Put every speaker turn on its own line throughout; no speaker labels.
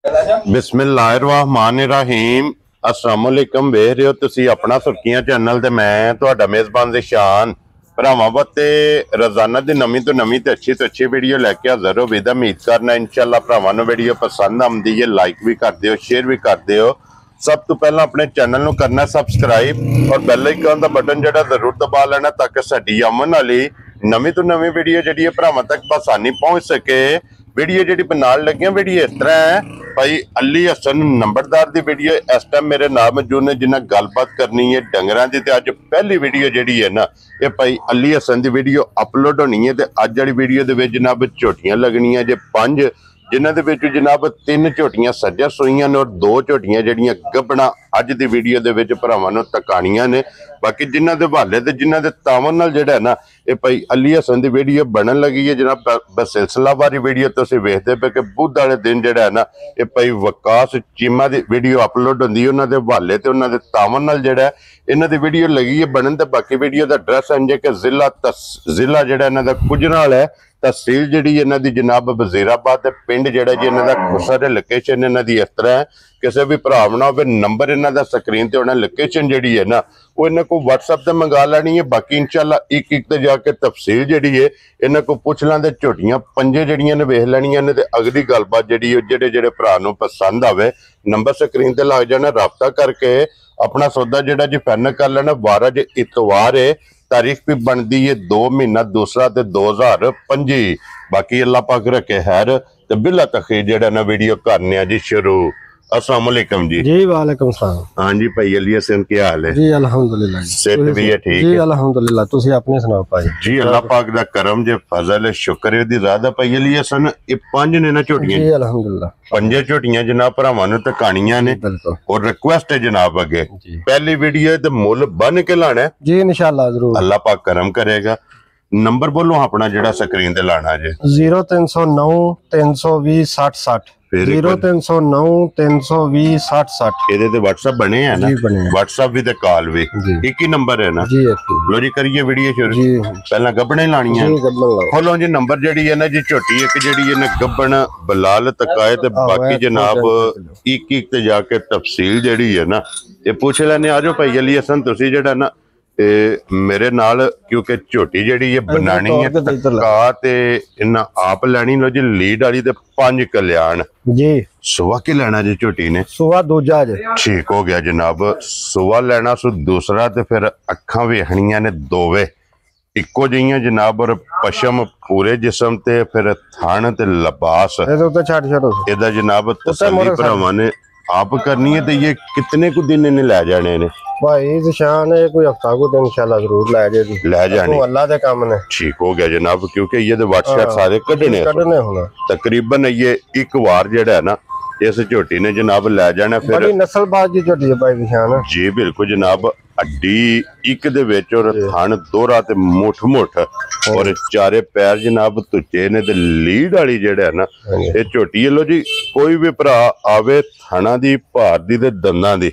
बिस्मिल्लाहिर्रहमानिर्रहीम अस्सलाम वालेकुम। वेख रहे हो तुसी अपना सुर्खियां चैनल ते मैं तुहाडा मेजबान ज़िशान भरावां वास्ते रोजाना दी नवीं तो नवीं ते अच्छी वीडियो लैके हाज़र हो। विद उम्मीद करना इंशाअल्लाह भरावां नूं वीडियो पसंद आउंदी है। लाइक भी कर दिओ, शेयर भी कर दिओ। सब तो पहला अपने चैनल नूं करना सबसक्राइब और बैल आइकन दा बटन जिहड़ा जरूर दबा लेना ताकि साडी आमन वाली नवीं तो नवीं वीडियो जिहड़ी भरावां तक आसानी पहुंच सके। वीडियो जी बनाने लगे वीडियो इस तरह है, भाई अली हसन नंबरदार की वीडियो इस टाइम मेरे नाल मौजूद ने जिन्हें गलबात करनी है डंगरां की। अज पहली वीडियो जी है ना ये भाई अली हसन की वीडियो अपलोड होनी है। अज वाली वीडियो के जनाब झोटियां लगनियां जे 5, जिन्होंने जनाब 3 झोटियां सज्जा सूईयां ने और 2 झोटियां जड़ियां गब्बना अज की वीडियो के भरावां नूं तकाणियां ने। बाकी जिन्हां दे हवाले ते जिन्हां दे तावन नाल जिहड़ा ना ये भाई अली हसन की वीडियो बनन लगी है जनाब बसिलसिलावारी वीडियो तुसीं वेखदे पे कि बुध वाले दिन जिहड़ा ना ये भाई वकास चीमा की वीडियो अपलोड होंदी है। उन्हां दे हवाले ते उन्हां दे तावन नाल जिहड़ा इन्हां दी वीडियो लगी है बनन। ते बाकी वीडियो का एड्रैस इंज कि जिला जिहड़ा इन्हां दा गुजराल है, तहसील जी इन्हां दी जनाब वजीराबाद, पिंड जिहड़ा जी इन्हां दा खुसर। लोकेशन इन्हां दी इस तरह है, किसी भी भरा ना हो नंबर इन्हां दा स्क्रीन ते होना। लोकेशन जी है ना वो इन्हां को व्हाट्सएप ते मंगा लैनी है। बाकी इंशाअल्लाह एक एक ते जाके तफसील जी है इन्हां को पुछ लांदे। झोटियां 5 जड़ियां ने वेख लैनियां ने ते अगली गलबात जी जेडे भरा नूं पसंद आवे नंबर स्क्रीन ते लग जाना, रबता करके अपना सौदा जिहड़ा जी फाइनल कर लेना। 12 जे इतवार है, तारीख भी बनती है 2 महीना दूसरा ते 2025। बाकी अल्लाह पाक रखे खैर ते बिला तखीर जेड़ा ना वीडियो करने जी शुरू। अस्सलाम वालेकुम जी।
जी वालेकुम सलाम।
हाँ जी भाई अली हसन क्या हाल है?
जी अल्हम्दुलिल्लाह
सेहत भी है ठीक
जी
है
अल्हम्दुलिल्लाह। तुसी अपने सुनाओ भाई? जी
अल्लाह पाक दा करम जे फजल है शुक्र है दी ज़्यादा भाई अली हसन। ये 5 ने ना झोटियां
जी अल्हम्दुलिल्लाह
5 झोटियां जनाब भरावां नूं तकाणियां ने और रिक्वेस्ट है जनाब अगे पहली वीडियो ते मुल बन के लाना है
जी इंशाअल्लाह जरूर।
अल्लाह पाक करम करेगा। नंबर बोलो अपना जेड़ा स्क्रीन ते लाना जे
0309 320 60 60 0309 320 60 60।
ਇਹਦੇ ਤੇ WhatsApp ਬਣੇ ਆ ਨਾ?
ਜੀ ਬਣੇ ਆ।
WhatsApp ਵੀ ਤੇ ਕਾਲ ਵੀ ਇੱਕ ਹੀ ਨੰਬਰ ਹੈ ਨਾ?
ਜੀ ਇੱਕ
ਲੋ ਜੀ ਕਰੀਏ ਵੀਡੀਓ ਸ਼ੁਰੂ।
ਜੀ
ਪਹਿਲਾਂ ਗੱਬਣੇ ਲਾਣੀਆਂ
ਜੀ ਗੱਬਣ ਲਾਓ।
ਖੋਲੋ ਜੀ ਨੰਬਰ ਜਿਹੜੀ ਹੈ ਨਾ ਜੀ ਝੋਟੀ ਇੱਕ ਜਿਹੜੀ ਹੈ ਨਾ ਗੱਬਣ ਬਲਾਲ ਤਕਾਏ ਤੇ ਬਾਕੀ ਜਨਾਬ ਇੱਕ ਇੱਕ ਤੇ ਜਾ ਕੇ ਤਫਸੀਲ ਜਿਹੜੀ ਹੈ ਨਾ ਇਹ ਪੁੱਛ ਲੈਣੇ। ਆਜੋ ਭਾਈ ਅਲੀ ਹसन ਤੁਸੀਂ ਜਿਹੜਾ ਨਾ मेरे नाल क्योंकि झोटी जी है बनानी है तका ते इन्ना आप लैनी। लो जी लीड वाली ते 5 कल्याण
जी।
सुबह की लेना जी झोटी ने?
सुबह दूजा जी।
ठीक हो गया जनाब। सुबह लेना सु दूसरा ते फिर अखा वेखनियां ने दोवे इको जिहियां जनाब और पशम पूरे जिस्म ते फिर थान ते लबास इहदा जनाब तसल्ली भरावां ने आप करनी है। तो ये कितने को दिन इन्हें लै जाने ने
भाई ज़िशान है? कोई हफ्ता को तो इंशाल्लाह जरूर लै जाने अल्लाह दे काम ने।
ठीक हो गया जनाब क्योंकि ये व्हाट्सएप सारे कढ़ने
होना तकरीबन
ये एक बार जेड़ा है ना इस झोटी ने जनाब लै जाना। फिर
नस्लबाज की झोटी है भाई ज़िशान। जी
बिल्कुल जनाब। अड्डी एक दे विच और थन दोहरा ते मुठ मुठ और चारे पैर जनाब तुचे ने ते लीड वाली जेड़ा है ना ये झोटी। लो जी कोई भी भरा आवे थाना दी भार दी ते दंदां दी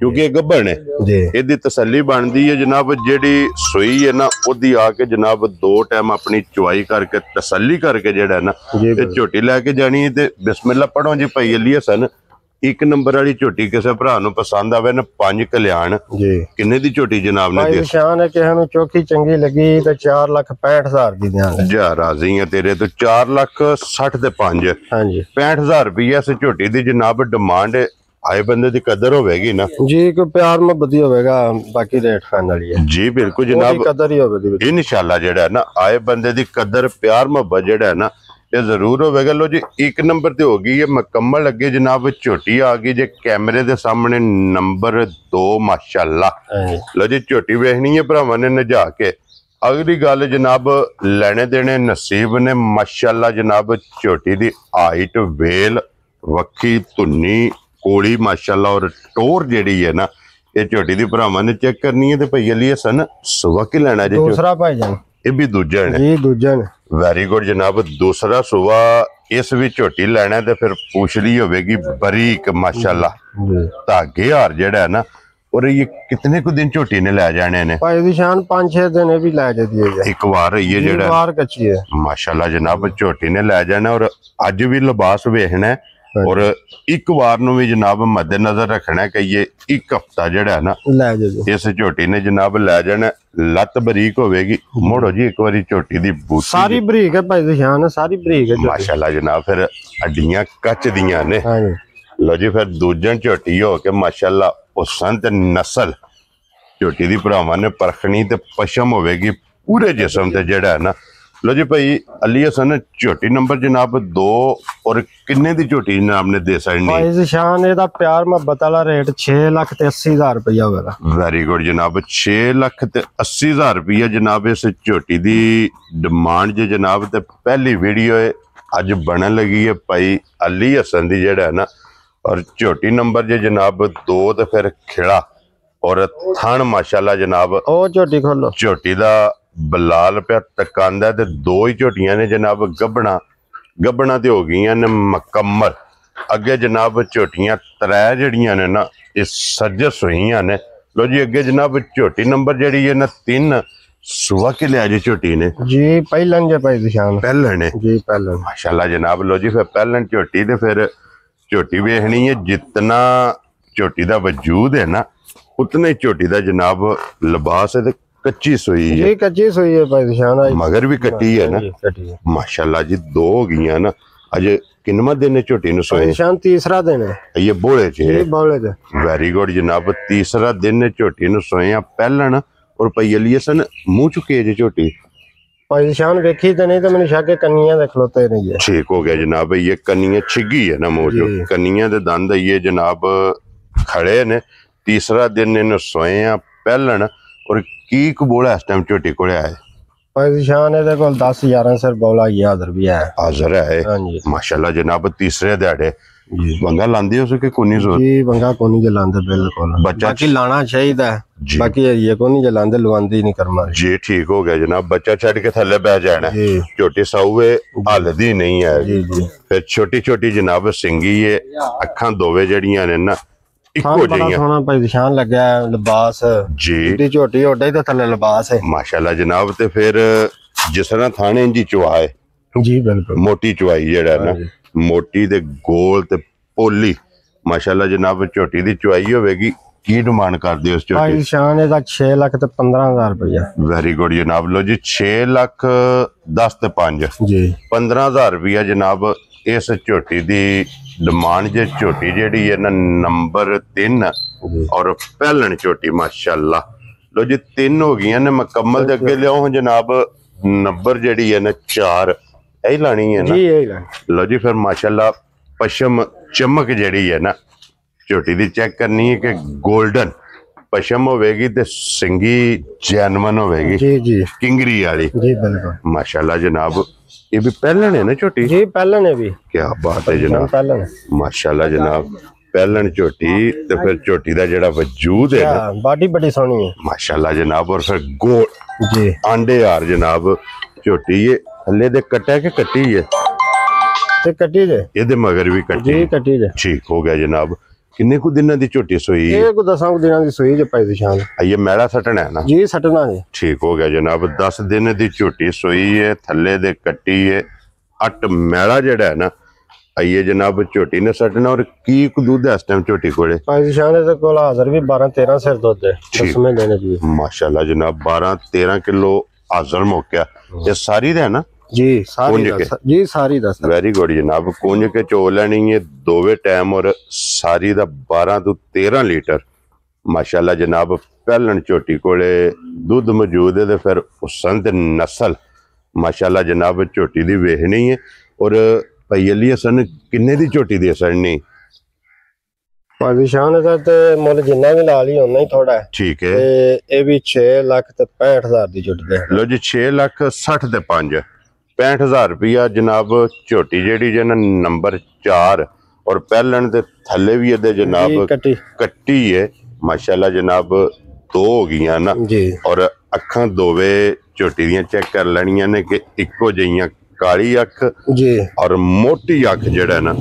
क्योंकि गब्बन है इहदी तसल्ली बनती है जनाब। जेड़ी सुई है ना ओदी आके जनाब 2 टाइम अपनी चुवाई करके तसल्ली करके जेड़ा है ना ये झोटी लैके जानी है। ते बिस्मिल्लाह पढ़ो जी भाई अली हसन। 1 नंबर वाली झोटी किसी भरा नूं पसंद आवे ना 5 कल्याण किन्ने दी झोटी जनाब ने दी?
शान है किसी नूं चौकी चंगी लगी तो 4,65,000 दी देंगे।
जा राजी है तेरे तो 4,60,000 ते 5 65,000 रुपया इस झोटी दी जनाब डिमांड। आए बंदे दी कदर होगी ना जी, कोई प्यार मोहब्बत ही होगा। बाकी रेट फाइनल है जी बिल्कुल जनाब कदर ही होगी इंशाल्लाह। जेड़ा है ना आए बंदे दी कदर प्यार मोहब्बत जेड़ा है ना ये जरूर होगा। लो जी 1 नंबर ते होगी ये मुकम्मल। अगे जनाब झोटी आ गई जे कैमरे दे सामने नंबर 2 माशाल्लाह। लो जी झोटी वेखनी है भरावां ने नजा के। अगली गल जनाब लेने देने नसीब ने माशाल्लाह। जनाब झोटी दी हाइट वेल वक्खी धुन्नी कोली माशाल्लाह और टोर जेड़ी है ना ये झोटी दी भरावां ने चेक करनी है। तो भाई अली हसन सुबह की लेना जी?
दूसरा भाईजान
ये भी दूजा है
जी दूजा ने।
वेरी गुड जनाब। दूसरा सुबह इस भी झोटी लेना है तो फिर पूछली होगी बरीक माशाल्लाह धागे हार जेड़ा है ना। और ये कितने को दिन झोटी ने लै जाने ने?
भाई दी शान 5-6 दिन भी लै जाती है।
एक बार ये जेड़ा
बार कच्ची है
माशाल्लाह जनाब झोटी ने लै जाना। और अज भी लिबास वेखना है ਔਰ ਇੱਕ ਵਾਰ ਨੂੰ ਵੀ ਜਨਾਬ ਮੱਦੇ ਨਜ਼ਰ ਰੱਖਣਾ ਕਿ ਇਹ ਇੱਕ ਹਫਤਾ ਜਿਹੜਾ ਨਾ
ਲੈ ਜਾਓ
ਇਸ ਝੋਟੀ ਨੇ ਜਨਾਬ ਲੈ ਜਾਣਾ। ਲੱਤ ਬਰੀਕ ਹੋਵੇਗੀ। ਮੋੜੋ ਜੀ ਇੱਕ ਵਾਰੀ ਝੋਟੀ ਦੀ ਬੂਟੀ
ਸਾਰੀ ਬਰੀਕ ਹੈ ਭਾਈ ਨਿਸ਼ਾਨ, ਸਾਰੀ ਬਰੀਕ ਹੈ
ਮਾਸ਼ਾਅੱਲਾ ਜਨਾਬ। ਫਿਰ ਅੱਡੀਆਂ ਕੱਚ ਦੀਆਂ ਨੇ।
ਹਾਂਜੀ
ਲੋ ਜੀ ਫਿਰ ਦੂਜਣ ਝੋਟੀ ਹੋ ਕੇ ਮਾਸ਼ਾਅੱਲਾ ਹੁਸਨ ਤੇ ਨਸਲ ਝੋਟੀ ਦੀ ਭਰਾਵਾਂ ਨੇ ਪਰਖਣੀ ਤੇ ਪਸ਼ਮ ਹੋਵੇਗੀ ਪੂਰੇ ਜਿਸਮ ਤੇ ਜਿਹੜਾ ਨਾ। ਲੋ ਜੀ ਭਾਈ ਅਲੀ ਹਸਨ ਝੋਟੀ ਨੰਬਰ ਜਨਾਬ 2 ਔਰ ਕਿੰਨੇ ਦੀ ਝੋਟੀ ਜਨਾਬ ਨੇ ਦੇ ਸਕਣੀ?
ਭਾਈ ਨਿਸ਼ਾਨ ਇਹਦਾ ਪਿਆਰ ਮੁਹੱਬਤ ਵਾਲਾ ਰੇਟ 6,80,000 ਰੁਪਇਆ ਹੋਵੇਗਾ।
ਵੈਰੀ ਗੁੱਡ ਜਨਾਬ। 6,80,000 ਰੁਪਇਆ ਜਨਾਬ ਇਸ ਝੋਟੀ ਦੀ ਡਿਮਾਂਡ ਜੇ ਜਨਾਬ। ਤੇ ਪਹਿਲੀ ਵੀਡੀਓ ਅੱਜ ਬਣਨ ਲੱਗੀ ਹੈ ਭਾਈ ਅਲੀ ਹਸਨ ਦੀ ਜਿਹੜਾ ਨਾ। ਔਰ ਝੋਟੀ ਨੰਬਰ ਜੇ ਜਨਾਬ 2 ਤੇ ਫਿਰ ਖਿਲਾ ਔਰ ਥਣ ਮਾਸ਼ਾਅੱਲਾ ਜਨਾਬ।
ਉਹ ਝੋਟੀ ਖੋਲੋ।
ਝੋਟੀ ਦਾ ਬਲਾਲ ਪਿਆ ਟਕਾਂਦਾ ਤੇ ਦੋ ਹੀ ਝੋਟੀਆਂ ਨੇ ਜਨਾਬ ਗੱਭਣਾ ਤੇ ਹੋ ਗਈਆਂ ਨੇ ਮੁਕੰਮਲ। ਅੱਗੇ ਜਨਾਬ ਝੋਟੀਆਂ ਤਰੇ ਜਿਹੜੀਆਂ ਨੇ ਨਾ ਇਹ ਸੱਜਸ ਹੋਈਆਂ ਨੇ। ਲੋ ਜੀ ਅੱਗੇ ਜਨਾਬ ਝੋਟੀ ਨੰਬਰ ਜਿਹੜੀ ਹੈ ਨਾ 3 ਸੁਆ ਕੇ ਲਿਆ ਜੀ ਝੋਟੀ ਨੇ
ਜੀ ਪਹਿਲਨ ਜੇ ਭਾਈ ਨਿਸ਼ਾਨ
ਪਹਿਲਣ ਨੇ
ਜੀ ਪਹਿਲਨ
ਮਾਸ਼ਾਅੱਲਾ ਜਨਾਬ। ਲੋ ਜੀ ਫਿਰ ਪਹਿਲਣ ਝੋਟੀ ਤੇ ਫਿਰ ਝੋਟੀ ਵੇਖਣੀ ਹੈ ਜਿਤਨਾ ਝੋਟੀ ਦਾ ਵਜੂਦ ਹੈ ਨਾ ਉਤਨਾ ਹੀ ਝੋਟੀ ਦਾ ਜਨਾਬ ਲਿਬਾਸ ਹੈ। ਤੇ ਕੱਚੀ ਸੋਈ ਹੈ
ਜੀ, ਕੱਚੀ ਸੋਈ ਹੈ ਭਾਈ ਨਿਸ਼ਾਨ।
ਮਗਰ ਵੀ ਕੱਟੀ ਹੈ ਨਾ ਮਾਸ਼ਾਅੱਲਾ ਜੀ। 2 ਹੋ ਗਈਆਂ ਨਾ। ਅਜੇ ਕਿੰਨਵਾਂ ਦਿਨ ਹੈ ਝੋਟੀ ਨੂੰ ਸੋਏ?
ਨਿਸ਼ਾਨ ਤੀਸਰਾ ਦਿਨ ਹੈ
ਇਹ ਬੋਲੇ ਚ
ਜੀ, ਬੋਲੇ ਚ।
ਵੈਰੀ ਗੁੱਡ ਜਨਾਬ। ਤੀਸਰਾ ਦਿਨ ਹੈ ਝੋਟੀ ਨੂੰ ਸੋਏ ਆ ਪਹਿਲਣ। ਔਰ ਭਾਈ ਅਲੀ ਹਸਨ ਮੂੰਹ ਚੁੱਕੇ ਜੇ ਝੋਟੀ
ਭਾਈ ਨਿਸ਼ਾਨ ਵੇਖੀ ਤੇ ਨਹੀਂ ਤਾਂ ਮੈਨੂੰ ਸ਼ੱਕ ਹੈ ਕੰਨੀਆਂ ਦੇ ਖਲੋਤੇ ਨਹੀਂ ਹੈ।
ਠੀਕ ਹੋ ਗਿਆ ਜਨਾਬ। ਇਹ ਕੰਨੀਆਂ ਛਿੱਗੀ ਹੈ ਨਾ ਮੂੰਹ ਚੋਂ। ਕੰਨੀਆਂ ਦੇ ਦੰਦ ਇਹ ਜਨਾਬ ਖੜੇ ਨੇ। ਤੀਸਰਾ ਦਿਨ ਇਹਨੂੰ ਸੋਏ ਆ ਪਹਿਲਣ। ਔਰ ਕੀ ਕਬੂਲ ਇਸ ਟਾਈਮ ਝੋਟੀ ਕੋਲੇ ਆਏ?
ਭਾਈ ਨਿਸ਼ਾਨ ਇਹਦੇ ਕੋਲ 10-11 ਸਿਰ ਬੋਲਾ ਹਾਜ਼ਰ ਵੀ ਹੈ।
ਹਾਜ਼ਰ ਹੈ
ਹਾਂਜੀ
ਮਾਸ਼ਾਅੱਲਾ ਜਨਾਬ। ਤੀਸਰੇ ਦਿਹਾੜੇ ਬੰਗਾ ਲਾਂਦੇ ਹੋ ਕਿ ਕੋਨੀ ਜ਼ੋਰ
ਜੀ? ਬੰਗਾ ਕੋਨੀ ਜਲਾਂਦੇ ਬਿਲਕੁਲ। ਬਾਕੀ ਲਾਣਾ ਚਾਹੀਦਾ ਬਾਕੀ ਇਹ ਕੋਨੀ ਜਲਾਂਦੇ ਲਵਾਂਦੀ ਨਹੀਂ ਕਰਮਾ
ਜੀ। ਠੀਕ ਹੋ ਗਿਆ ਜਨਾਬ। ਬੱਚਾ ਛੱਡ ਕੇ ਥੱਲੇ ਬਹਿ ਜਾਣਾ। ਝੋਟੀ ਸਾਊਏ ਹਲਦੀ ਨਹੀਂ ਹੈ
ਜੀ ਜੀ।
ਫਿਰ ਛੋਟੀ ਛੋਟੀ ਜਨਾਬ ਸਿੰਗੀ ਹੈ। ਅੱਖਾਂ ਦੋਵੇਂ ਜਿਹੜੀਆਂ ਨੇ ਨਾ ਇੱਕੋ ਜਿਹੀਆਂ।
ਸੋਹਣਾ ਭਾਈ ਨਿਸ਼ਾਨ ਲੱਗਿਆ ਲਿਬਾਸ
ਜੀ।
ਦੀ ਝੋਟੀ ਓਡਾ ਹੀ ਤੇ ਥੱਲੇ ਲਿਬਾਸ ਹੈ
ਮਾਸ਼ਾਅੱਲਾ ਜਨਾਬ। ਤੇ ਫਿਰ ਜਿਸ ਤਰ੍ਹਾਂ ਥਾਣੇ ਜੀ ਚੁਆ ਹੈ
ਜੀ ਬਿਲਕੁਲ
ਮੋਟੀ ਚੁਆਈ ਜਿਹੜਾ ਨਾ ਮੋਟੀ ਤੇ ਗੋਲ ਤੇ ਪੋਲੀ ਮਾਸ਼ਾਅੱਲਾ ਜਨਾਬ। ਝੋਟੀ ਦੀ ਚੁਆਈ ਹੋਵੇਗੀ। ਕੀ ਡਿਮਾਂਡ ਕਰਦੇ ਹੋ ਇਸ
ਭਾਈ
ਝੋਟੀ?
ਨਿਸ਼ਾਨ ਇਹਦਾ 6,15,000 ਰੁਪਇਆ।
ਵੈਰੀ ਗੁੱਡ ਜਨਾਬ। ਲੋ ਜੀ 6,10 ਤੇ 5
ਜੀ
15,000 ਰੁਪਇਆ ਜਨਾਬ ਇਸ ਝੋਟੀ ਦੀ ਡਿਮਾਂਡ ਜੇ। ਝੋਟੀ ਜਿਹੜੀ ਹੈ ਨਾ ਨੰਬਰ 3 ਔਰ ਪਹਿਲਣ ਝੋਟੀ ਮਾਸ਼ਾਅੱਲਾ। ਲੋ ਜੀ 3 ਹੋ ਗਈਆਂ ਨੇ ਮੁਕੰਮਲ। ਦੇ ਅੱਗੇ ਲਿਆਓ ਜਨਾਬ ਨੰਬਰ ਜਿਹੜੀ ਹੈ ਨਾ 4 ਇਹ ਲਾਣੀ ਹੈ ਨਾ
ਜੀ ਇਹ ਲੈ।
ਲੋ ਜੀ ਫਿਰ ਮਾਸ਼ਾਅੱਲਾ ਪਸ਼ਮ ਚਮਕ ਜਿਹੜੀ ਹੈ ਨਾ ਝੋਟੀ ਦੀ ਚੈੱਕ ਕਰਨੀ ਹੈ ਕਿ 골ਡਨ ਪਸ਼ਮ ਹੋਵੇਗੀ ਤੇ ਸਿੰਗੀ ਜੈਨਵਨ ਹੋਵੇਗੀ
ਜੀ ਜੀ
ਕਿੰਗਰੀ ਵਾਲੀ
ਜੀ ਬਿਲਕੁਲ
ਮਾਸ਼ਾਅੱਲਾ ਜਨਾਬ। ਇਹ ਵੀ ਪਹਿਲਣ ਹੈ ਨਾ ਝੋਟੀ?
ਜੀ ਪਹਿਲਣ ਹੈ ਵੀ।
ਕੀ ਬਾਤ ਹੈ ਜਨਾਬ।
ਪਹਿਲਣ
ਮਾਸ਼ਾਅੱਲਾ ਜਨਾਬ। ਪਹਿਲਣ ਝੋਟੀ ਤੇ ਫਿਰ ਝੋਟੀ ਦਾ ਜਿਹੜਾ ਵਜੂਦ ਹੈ ਨਾ
ਬਾਡੀ ਬੜੀ ਸੋਹਣੀ ਹੈ
ਮਾਸ਼ਾਅੱਲਾ ਜਨਾਬ। ਔਰ ਫਿਰ ਗੋਲ
ਜੀ
ਆਂਡੇ ਯਾਰ ਜਨਾਬ ਝੋਟੀ ਇਹ ਥੱਲੇ ਦੇ ਕੱਟਿਆ ਕਿ ਕੱਟੀ ਹੈ?
ਤੇ ਕੱਟੀ ਜੇ
ਇਹਦੇ ਮਗਰ ਵੀ ਕੱਟੀ
ਜੀ ਕੱਟੀ ਜੇ।
ਠੀਕ ਹੋ ਗਿਆ ਜਨਾਬ। ਕਿੰਨੇ ਕੁ ਦਿਨਾਂ ਦੀ ਝੋਟੀ ਸੋਈ?
ਇਹ ਕੋ 10 ਦਿਨਾਂ ਦੀ ਸੋਈ ਜੇ ਭਾਈ ਨਿਸ਼ਾਨ।
ਇਹ ਮੈਲਾ ਸਟਣਾ ਹੈ ਨਾ
ਜੀ ਸਟਣਾ ਜੀ।
ਠੀਕ ਹੋ ਗਿਆ ਜਨਾਬ। 10 ਦਿਨ ਦੀ ਝੋਟੀ ਸੋਈ ਹੈ। ਥੱਲੇ ਦੇ ਕੱਟੀ ਹੈ। 8 ਮੈਲਾ ਜਿਹੜਾ ਹੈ ਨਾ ਆਈਏ ਜਨਾਬ ਝੋਟੀ ਨੇ ਸਟਣਾ। ਔਰ ਕੀ ਕੁ ਦੁੱਧ ਹੈ ਇਸ ਟਾਈਮ ਝੋਟੀ ਕੋਲੇ?
ਭਾਈ ਨਿਸ਼ਾਨ ਦੇ ਕੋਲ ਹਾਜ਼ਰ ਵੀ 12-13 ਸਿਰ ਦੁੱਧ ਹੈ। ਦਸਵੇਂ ਦਿਨ ਜੀ
ਮਾਸ਼ਾਅੱਲਾ ਜਨਾਬ। 12-13 ਕਿਲੋ ਹਾਜ਼ਰ ਮੌਕਿਆ। ਇਹ ਸਾਰੀ ਦਾ ਹੈ ਨਾ
ਜੀ? ਸਾਰੀ ਜੀ ਸਾਰੀ ਦਾ।
ਵੈਰੀ ਗੁੱਡ ਜਨਾਬ। ਕੁੰਜ ਕੇ ਚੋ ਲੈਣੀ ਹੈ ਦੋਵੇਂ ਟਾਈਮ। ਔਰ ਸਾਰੀ ਦਾ 12 ਤੋਂ 13 ਲੀਟਰ ਮਾਸ਼ਾਅੱਲਾ ਜਨਾਬ। ਪਹਿਲਣ ਝੋਟੀ ਕੋਲੇ ਦੁੱਧ ਮੌਜੂਦ ਹੈ ਤੇ ਫਿਰ ਹੁਸਨ ਤੇ ਨਸਲ ਮਾਸ਼ਾਅੱਲਾ ਜਨਾਬ ਝੋਟੀ ਦੀ ਵੇਖਣੀ ਹੈ। ਔਰ ਭਾਈ ਅਲੀ ਹਸਨ ਕਿੰਨੇ ਦੀ ਝੋਟੀ ਦੀ ਅਸਰਨੀ?
ਭਾਈ ਨਿਸ਼ਾਨ ਦਾ ਤੇ ਮੁੱਲ ਜਿੰਨਾ ਵੀ ਲਾ ਲਈ ਉਨਾ ਹੀ ਥੋੜਾ ਹੈ।
ਠੀਕ ਹੈ।
ਤੇ ਇਹ ਵੀ 6,65,000 ਦੀ ਝੋਟੀ ਹੈ।
ਲੋ ਜੀ 6,60,000 ਤੇ 5 65,000 ਰੁਪਇਆ ਜਨਾਬ। ਝੋਟੀ ਜਿਹੜੀ ਜੇ ਨਾ ਨੰਬਰ 4 ਔਰ ਪਹਿਲਣ ਦੇ ਥੱਲੇ ਵੀ ਇਹਦੇ ਜਨਾਬ ਕੱਟੀ ਹੈ ਮਾਸ਼ਾਅੱਲਾ ਜਨਾਬ। 2 ਹੋ ਗਈਆਂ ਨਾ
ਜੀ।
ਔਰ ਅੱਖਾਂ ਦੋਵੇਂ ਝੋਟੀ ਦੀਆਂ ਚੈੱਕ ਕਰ ਲੈਣੀਆਂ ਨੇ ਕਿ ਇੱਕੋ ਜਿਹੀਆਂ ਕਾਲੀ ਅੱਖ
ਜੀ
ਔਰ ਮੋਟੀ ਅੱਖ ਜਿਹੜਾ ਨਾ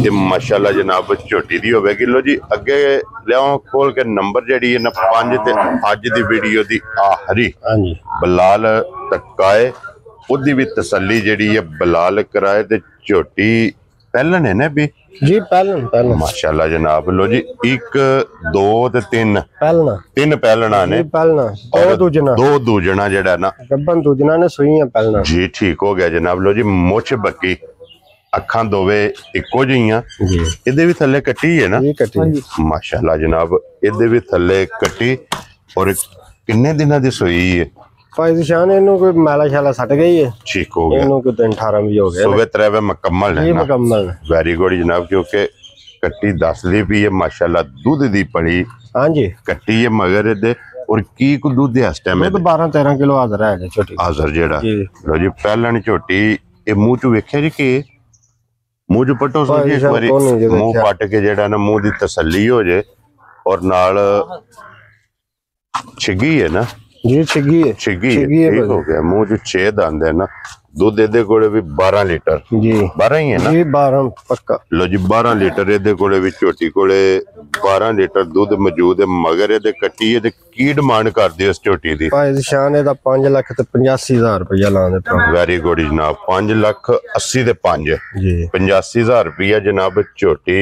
ਇਹ ਮਾਸ਼ਾਅੱਲਾ ਜਨਾਬ ਝੋਟੀ ਦੀ ਹੋਵੇਗੀ। ਲੋ ਜੀ ਅੱਗੇ ਲਿਆਓ ਖੋਲ ਕੇ ਨੰਬਰ ਜਿਹੜੀ ਹੈ ਨਾ 5 ਤੇ ਅੱਜ ਦੀ ਵੀਡੀਓ ਦੀ ਆਖਰੀ
ਹਾਂਜੀ
ਬਲਾਲ ਤੱਕਾਏ ਉਹਦੀ ਵੀ ਤਸੱਲੀ ਜਿਹੜੀ ਹੈ ਬਲਾਲ ਕਰਾਏ। ਤੇ ਝੋਟੀ ਪਹਿਲਣ ਹੈ ਨਾ ਵੀ
जी पहलन
माशाल्लाह जनाब। लो जी 1 2 ते 3
पहलना
3 पहलना ने
पहलना
दो दूजना जेड़ा ना
गब्बन दूजना ने सुईयां पहलना
जी ठीक हो गया जनाब। लो जी मुछ बक्की अखां दोवे इक्को जिहियां
जी
इहदे भी थल्ले कट्टी है ना
ये कटी
माशाल्लाह जनाब। इहदे भी थल्ले कट्टी और किन्ने दिनां दी सोई है
भाई निशान इन्हों कोई मैला शाला सट गई है
ठीक हो गया
इन्हों को 18 भी हो गया
सुबह त्रैवे मुकम्मल है
ये
ना
मुकम्मल
वेरी गुड जनाब क्योंकि कट्टी 10 दी भी है माशाल्लाह दूध दी पड़ी
हाँ जी
कट्टी है मगर इहदे और की को दूध है इस टाइम
दूध 12-13 किलो हाजर है छोटी
हाजर जेड़ा
जी
लो जी पहलन झोटी ये मुंह चो वेख्या जी कि मुंह चो पटो सो जी एक बारी मुंह पट के जेड़ा ना मुंह दी तसल्ली हो जाए और नाल छिगी है ना
जी छिगी है
छिगी ठीक हो गया मुंह जो 6 दंद है ना दूध ਇਹਦੇ ਕੋਲੇ ਵੀ 12 ਲੀਟਰ
जी
12 ਹੀ ਹੈ ਨਾ
जी 12 पक्का
ਲੋ ਜੀ 12 ਲੀਟਰ ਇਹਦੇ ਕੋਲੇ ਵੀ ਝੋਟੀ ਕੋਲੇ 12 ਲੀਟਰ ਦੁੱਧ ਮੌਜੂਦ ਹੈ ਮਗਰ ਇਹਦੇ ਕੱਟੀ ਇਹਦੇ ਕੀ ਡਿਮਾਂਡ ਕਰਦੇ ਇਸ ਝੋਟੀ ਦੀ
भाई निशान ਇਹਦਾ 5,85,000 रुपया ਲਾਉਂਦੇ ਭਰਾ
ਵੈਰੀ ਗੁੱਡ ਜਨਾਬ 5,80,000 ਦੇ 5
जी
85,000 ਰੁਪਇਆ ਜਨਾਬ ਝੋਟੀ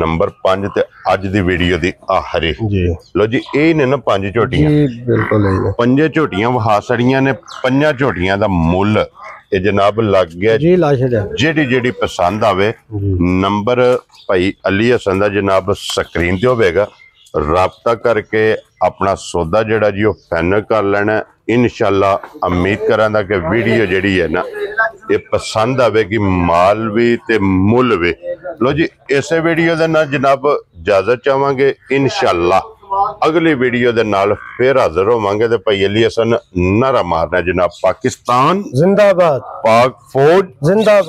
ਨੰਬਰ 5 ਤੇ ਅੱਜ ਦੀ ਵੀਡੀਓ ਦੀ ਆਖਰੀ
जी
ਲੋ ਜੀ ਇਹ ਨੇ ਨਾ 5 ਝੋਟੀਆਂ
जी बिल्कुल है
ਪੰਜੇ ਝੋਟੀਆਂ ਵਹਾ ਸੜੀਆਂ ਨੇ ਪੰਜਾਂ ਝੋਟੀਆਂ ਦਾ ਮੁੱਲ ਇਹ ਜਨਾਬ ਲੱਗ ਗਿਆ
जी लाश है
ਜਿਹੜੀ ਪਸੰਦ ਆਵੇ ਨੰਬਰ ਭਾਈ ਅਲੀ ਹਸਨ ਦਾ ਜਨਾਬ ਸਕਰੀਨ ਤੇ ਹੋਵੇਗਾ ਰਾਬਤਾ ਕਰਕੇ ਆਪਣਾ ਸੌਦਾ ਜਿਹੜਾ ਜੀ ਉਹ ਫਾਈਨਲ ਕਰ ਲੈਣਾ ਇਨਸ਼ਾਅੱਲਾ ਉਮੀਦ ਕਰਾਂਗਾ ਕਿ ਵੀਡੀਓ ਜਿਹੜੀ ਹੈ ਨਾ ਇਹ ਪਸੰਦ ਆਵੇਗੀ ਮਾਲ ਵੀ ਤੇ ਮੁੱਲ ਵੀ ਲੋ ਜੀ ਇਸੇ ਵੀਡੀਓ ਦੇ ਨਾਲ ਜਨਾਬ ਇਜਾਜ਼ਤ ਚਾਹਾਂਗੇ ਇਨਸ਼ਾਅੱਲਾ अगली वीडियो दे नाल फिर हाजिर होवांगे ते भाई अली हसन नारा मारना जनाब पाकिस्तान
जिंदाबाद
पाक फौज
जिंदाबाद।